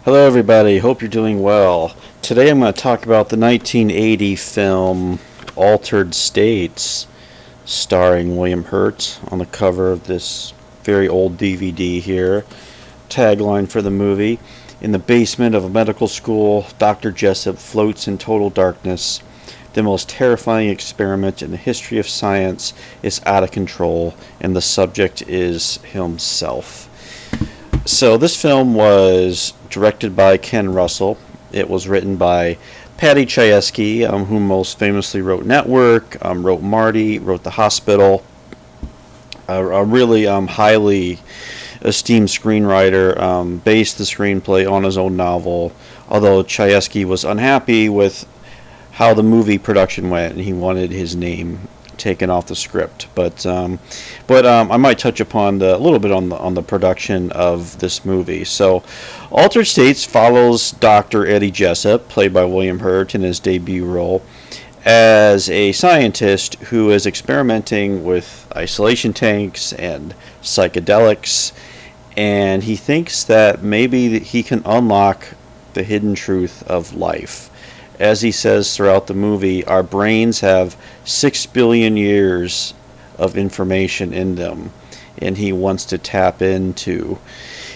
Hello, everybody. Hope you're doing well. Today I'm going to talk about the 1980 film Altered States, starring William Hurt on the cover of this very old DVD here. Tagline for the movie: in the basement of a medical school, Dr. Jessup floats in total darkness. The most terrifying experiment in the history of science is out of control, and the subject is himself. So this film was directed by Ken Russell. It was written by Paddy Chayefsky, who most famously wrote Network, wrote Marty, wrote The Hospital. A really highly esteemed screenwriter, based the screenplay on his own novel, although Chayefsky was unhappy with how the movie production went and he wanted his name taken off the script. But I might touch upon a little bit on the production of this movie. So, Altered States follows Dr. Eddie Jessup, played by William Hurt in his debut role, as a scientist who is experimenting with isolation tanks and psychedelics, and he thinks that maybe he can unlock the hidden truth of life. As he says throughout the movie, our brains have 6 billion years of information in them, and he wants to tap into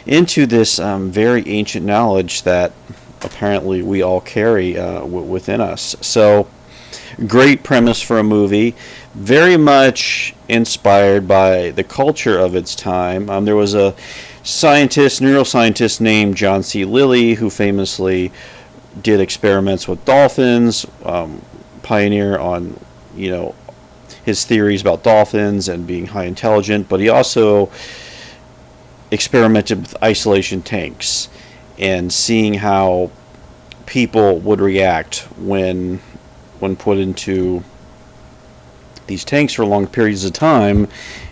this very ancient knowledge that apparently we all carry within us. So, great premise for a movie, very much inspired by the culture of its time. There was a neuroscientist named John C. Lilly, who famously did experiments with dolphins, pioneer on, his theories about dolphins and being high intelligent, but he also experimented with isolation tanks and seeing how people would react when put into these tanks for long periods of time,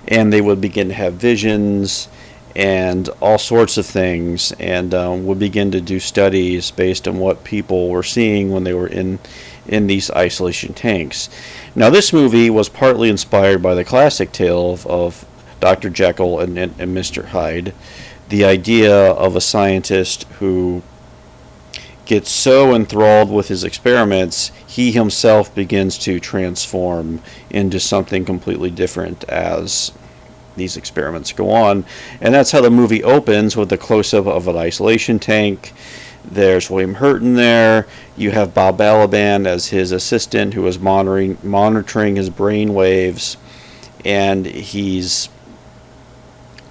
and they would begin to have visions and all sorts of things, and would begin to do studies based on what people were seeing when they were in these isolation tanks. Now, this movie was partly inspired by the classic tale of Dr. Jekyll and Mr. Hyde, the idea of a scientist who gets so enthralled with his experiments, he himself begins to transform into something completely different as these experiments go on. And that's how the movie opens, with a close-up of an isolation tank. There's William Hurt in there. You have Bob Balaban as his assistant, who is monitoring his brain waves, and he's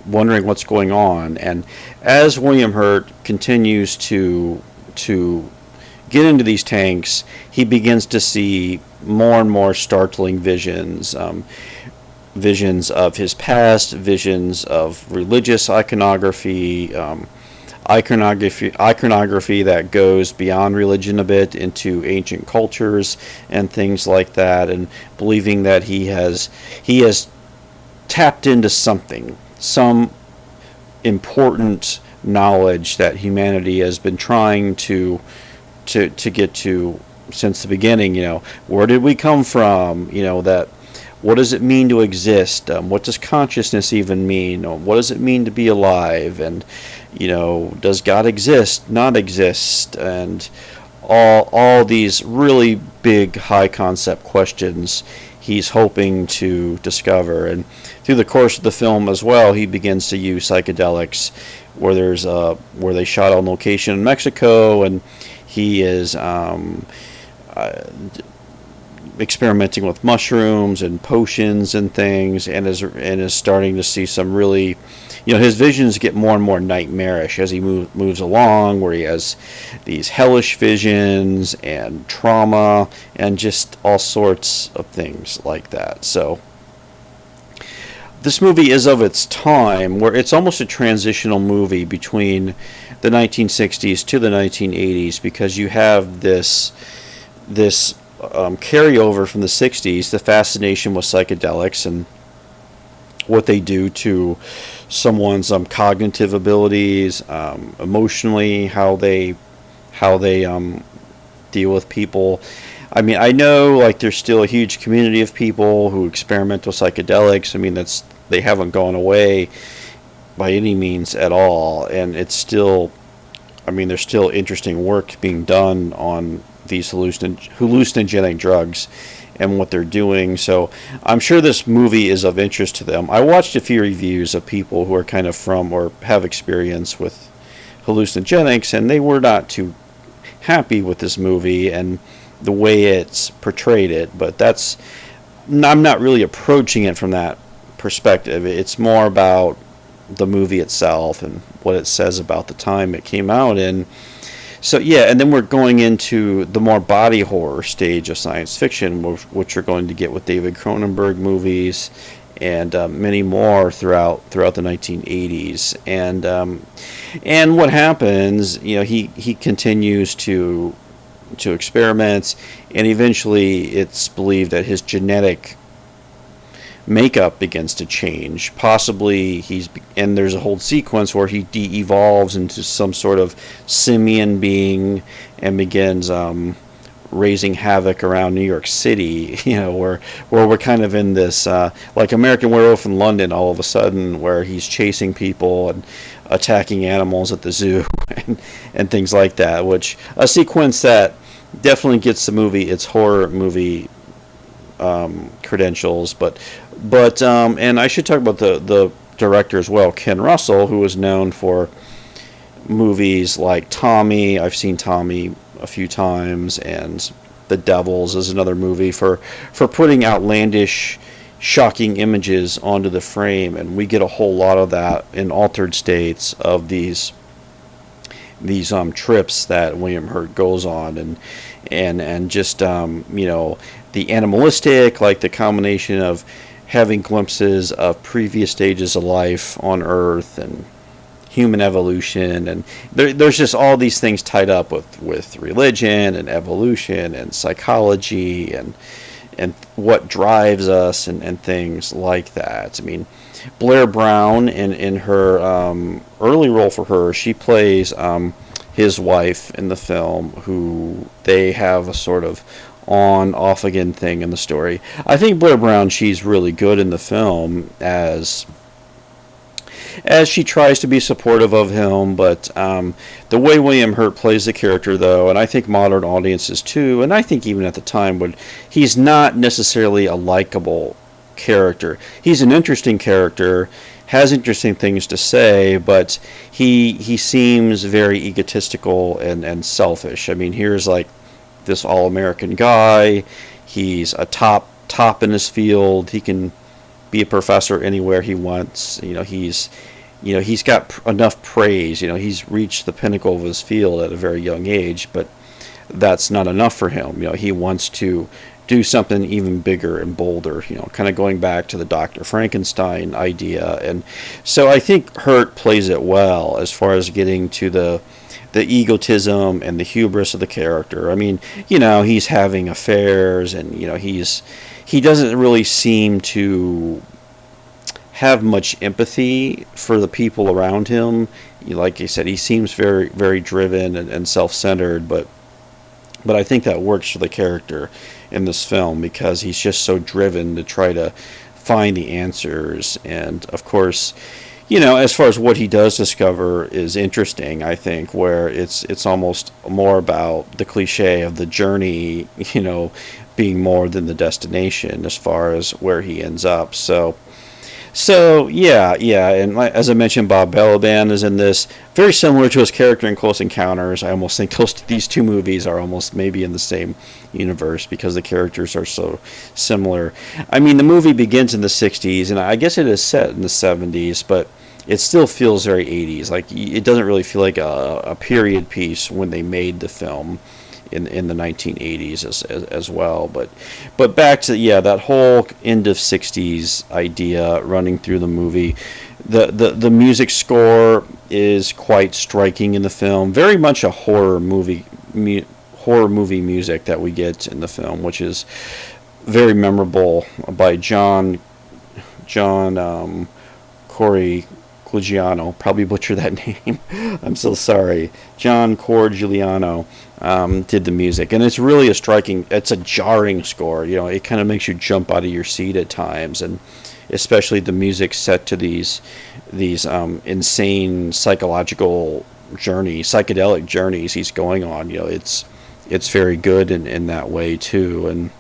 wondering what's going on. And as William Hurt continues to get into these tanks, he begins to see more and more startling visions. Visions of his past, visions of religious iconography, iconography that goes beyond religion a bit into ancient cultures and things like that, and believing that he has tapped into some important knowledge that humanity has been trying to get to since the beginning. Where did we come from? That what does it mean to exist? What does consciousness even mean? What does it mean to be alive? And does God exist, not exist? And all these really big, high concept questions he's hoping to discover. And through the course of the film as well, he begins to use psychedelics, where they shot on location in Mexico, and he is experimenting with mushrooms and potions and things, and is starting to see some really, his visions get more and more nightmarish as he moves along, where he has these hellish visions and trauma and just all sorts of things like that. So this movie is of its time, where it's almost a transitional movie between the 1960s to the 1980s, because you have this carryover from the 60s, the fascination with psychedelics and what they do to someone's cognitive abilities, emotionally, how they deal with people. I mean, I know there's still a huge community of people who experiment with psychedelics. I mean, they haven't gone away by any means at all, and it's still I mean, there's still interesting work being done on these hallucinogenic drugs and what they're doing. So I'm sure this movie is of interest to them. I watched a few reviews of people who are kind of from or have experience with hallucinogenics, and they were not too happy with this movie and the way it's portrayed it. But I'm not really approaching it from that perspective. It's more about the movie itself and what it says about the time it came out in. So yeah, and then we're going into the more body horror stage of science fiction, which you're going to get with David Cronenberg movies and many more throughout the 1980s. And what happens, he continues to experiment, and eventually it's believed that his genetic makeup begins to change. Possibly and there's a whole sequence where he de-evolves into some sort of simian being and begins raising havoc around New York City, where we're kind of in this like American Werewolf in London all of a sudden, where he's chasing people and attacking animals at the zoo and things like that, which a sequence that definitely gets the movie its horror movie credentials. But and I should talk about the director as well, Ken Russell, who is known for movies like Tommy. I've seen Tommy a few times, and The Devils is another movie for putting outlandish, shocking images onto the frame, and we get a whole lot of that in Altered States of these trips that William Hurt goes on, and just the animalistic, like the combination of having glimpses of previous stages of life on Earth and human evolution, and there's just all these things tied up with religion and evolution and psychology and what drives us and things like that. I mean, Blair Brown in her early role for her, she plays his wife in the film, who they have a sort of on off again thing in the story. I think Blair Brown, she's really good in the film as she tries to be supportive of him, but the way William Hurt plays the character, though, and I think modern audiences too, and I think even at the time, he's not necessarily a likable character. He's an interesting character, has interesting things to say, but he seems very egotistical and selfish. I mean, here's like this all-American guy. He's a top in his field. He can be a professor anywhere he wants. He's got enough praise. He's reached the pinnacle of his field at a very young age, but that's not enough for him. He wants to do something even bigger and bolder, kind of going back to the Dr. Frankenstein idea. And so I think Hurt plays it well as far as getting to the egotism and the hubris of the character. I mean, he's having affairs, and he doesn't really seem to have much empathy for the people around him. Like I said, he seems very, very driven and self-centered, but I think that works for the character in this film because he's just so driven to try to find the answers. And of course, as far as what he does discover is interesting, I think, where it's almost more about the cliche of the journey, being more than the destination as far as where he ends up. So yeah, and as I mentioned, Bob Balaban is in this, very similar to his character in Close Encounters. I almost think these two movies are almost maybe in the same universe because the characters are so similar. I mean, the movie begins in the 60s, and I guess it is set in the 70s, but it still feels very 80s. Like, it doesn't really feel like a period piece when they made the film in the 1980s as well. But back to that whole end of 60s idea running through the movie. The music score is quite striking in the film. Very much a horror movie music that we get in the film, which is very memorable, by John Corigliano. Probably butchered that name. I'm so sorry. John Corigliano did the music, and it's really it's a jarring score. It kind of makes you jump out of your seat at times, and especially the music set to these insane psychological journey, psychedelic journeys he's going on. It's very good in that way too. And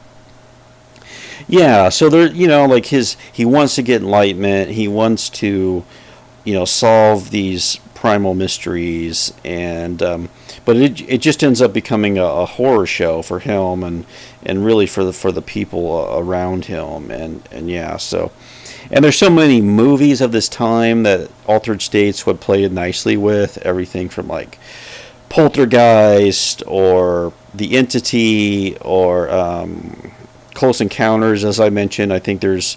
yeah, so there, like he wants to get enlightenment. He wants to, solve these primal mysteries, and but it just ends up becoming a horror show for him, and really for the people around him, and yeah, so. And there's so many movies of this time that Altered States would play nicely with, everything from like Poltergeist or The Entity or Close Encounters, as I mentioned. I think there's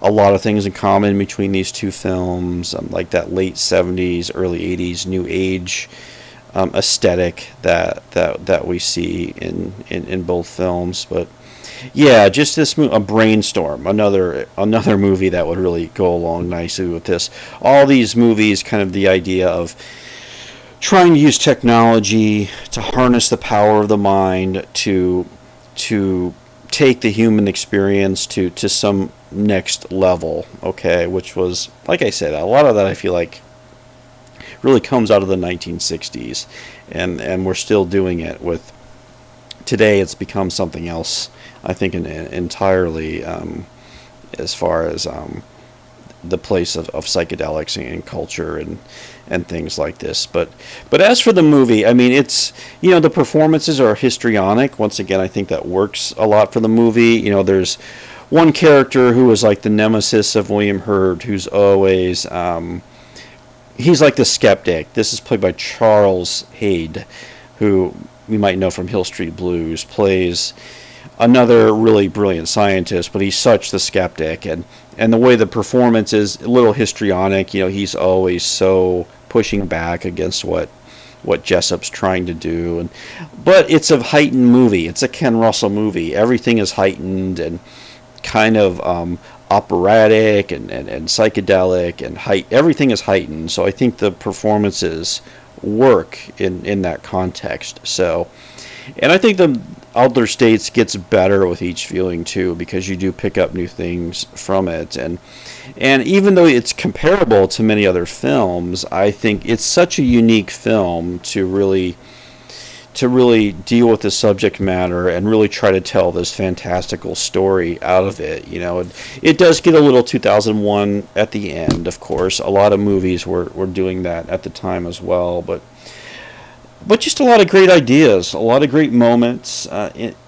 a lot of things in common between these two films, like that late 70s, early 80s New Age aesthetic that we see in both films. But yeah, just this a Brainstorm, another movie that would really go along nicely with this. All these movies, kind of the idea of trying to use technology to harness the power of the mind to take the human experience to some next level, okay, which was, like I said, a lot of that I feel like really comes out of the 1960s, and we're still doing it with today. It's become something else, I think, entirely, as far as the place of psychedelics and culture and things like this. But as for the movie, I mean, it's, the performances are histrionic. Once again, I think that works a lot for the movie. There's one character who is like the nemesis of William Hurt, who's always he's like the skeptic. This is played by Charles Hayde, who we might know from Hill Street Blues, plays another really brilliant scientist, but he's such the skeptic, and the way the performance is a little histrionic. He's always so pushing back against what Jessup's trying to do, but it's a heightened movie. It's a Ken Russell movie. Everything is heightened and kind of operatic and psychedelic, and everything is heightened. So I think the performances work in that context. So, and I think the Altered States gets better with each viewing too, because you do pick up new things from it, and even though it's comparable to many other films, I think it's such a unique film to really deal with the subject matter and really try to tell this fantastical story out of it. It does get a little 2001 at the end, of course. A lot of movies were doing that at the time as well, but just a lot of great ideas, a lot of great moments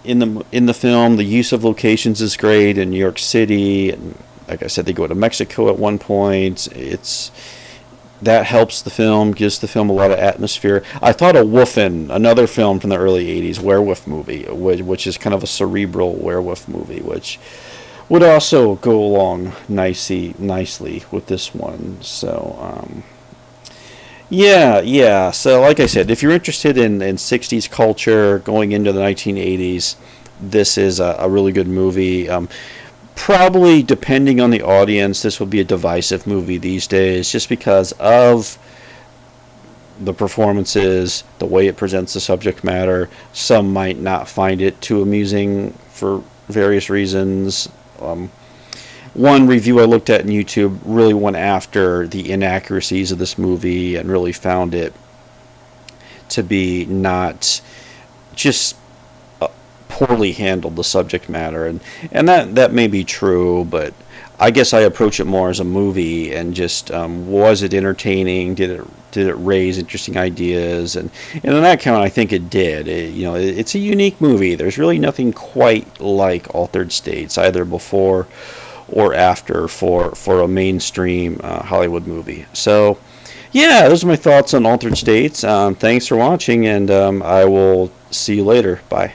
in the film. The use of locations is great in New York City, and like I said, they go to Mexico at one point. That helps the film, gives the film a lot of atmosphere. I thought of Woofin', another film from the early 80s, werewolf movie, which is kind of a cerebral werewolf movie, which would also go along nicely with this one. So, yeah. So, like I said, if you're interested in 60s culture going into the 1980s, this is a really good movie. Probably, depending on the audience, this will be a divisive movie these days, just because of the performances, the way it presents the subject matter. Some might not find it too amusing for various reasons. One review I looked at on YouTube really went after the inaccuracies of this movie and really found it to be not just poorly handled, the subject matter, and that may be true, but I guess I approach it more as a movie, and just was it entertaining? Did it raise interesting ideas? And on that count, I think it did. It's a unique movie. There's really nothing quite like Altered States, either before or after, for a mainstream Hollywood movie. So yeah, those are my thoughts on Altered States. Thanks for watching, and I will see you later. Bye.